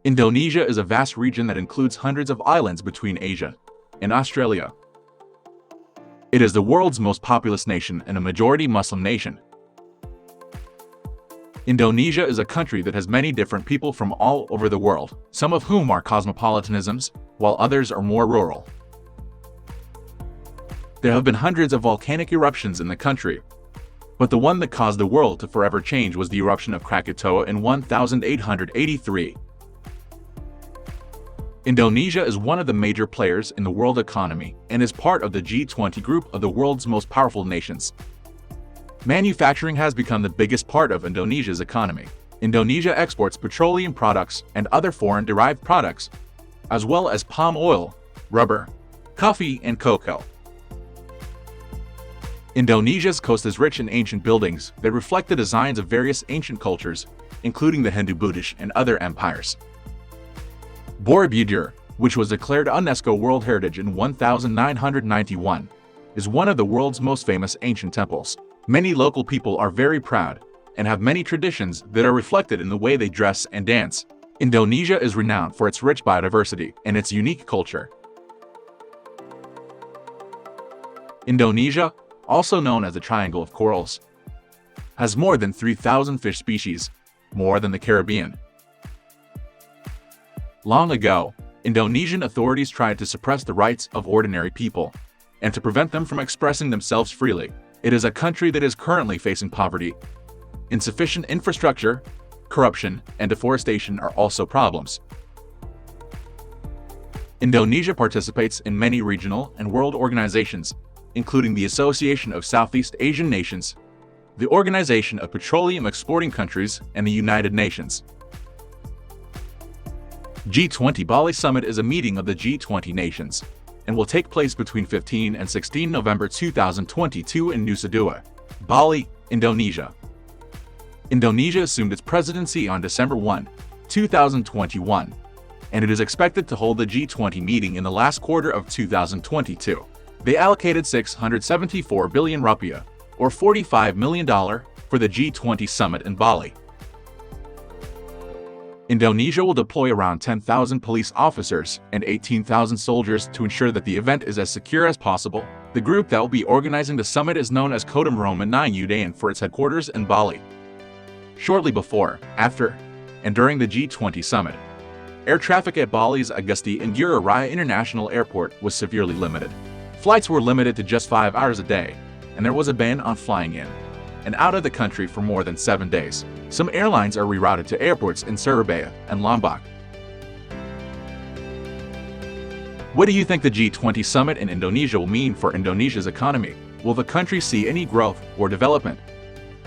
Indonesia is a vast region that includes hundreds of islands between Asia and Australia. It is the world's most populous nation and a majority Muslim nation. Indonesia is a country that has many different people from all over the world, some of whom are cosmopolitanisms, while others are more rural. There have been hundreds of volcanic eruptions in the country, but the one that caused the world to forever change was the eruption of Krakatoa in 1883. Indonesia is one of the major players in the world economy and is part of the G20 group of the world's most powerful nations. Manufacturing has become the biggest part of Indonesia's economy. Indonesia exports petroleum products and other foreign-derived products, as well as palm oil, rubber, coffee, and cocoa. Indonesia's coast is rich in ancient buildings that reflect the designs of various ancient cultures, including the Hindu-Buddhist and other empires. Borobudur, which was declared UNESCO World Heritage in 1991, is one of the world's most famous ancient temples. Many local people are very proud and have many traditions that are reflected in the way they dress and dance. Indonesia is renowned for its rich biodiversity and its unique culture. Indonesia, also known as the Triangle of Corals, has more than 3,000 fish species, more than the Caribbean. Long ago, Indonesian authorities tried to suppress the rights of ordinary people and to prevent them from expressing themselves freely. It is a country that is currently facing poverty. Insufficient infrastructure, corruption, and deforestation are also problems. Indonesia participates in many regional and world organizations, including the Association of Southeast Asian Nations, the Organization of Petroleum Exporting Countries, and the United Nations. G20 Bali Summit is a meeting of the G20 nations and will take place between 15 and 16 November 2022 in Nusa Dua, Bali, Indonesia. Indonesia assumed its presidency on December 1, 2021, and it is expected to hold the G20 meeting in the last quarter of 2022. They allocated 674 billion rupiah, or $45 million, for the G20 Summit in Bali. Indonesia will deploy around 10,000 police officers and 18,000 soldiers to ensure that the event is as secure as possible. The group that will be organizing the summit is known as Kodam Roman 9 Udayana for its headquarters in Bali. Shortly before, after, and during the G20 summit, air traffic at Bali's Agusti Ngurah Rai International Airport was severely limited. Flights were limited to just 5 hours a day, and there was a ban on flying in and out of the country for more than 7 days. Some airlines are rerouted to airports in Surabaya and Lombok. What do you think the G20 summit in Indonesia will mean for Indonesia's economy? Will the country see any growth or development?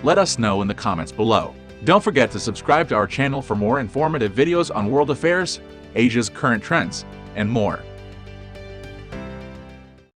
Let us know in the comments below. Don't forget to subscribe to our channel for more informative videos on world affairs, Asia's current trends, and more.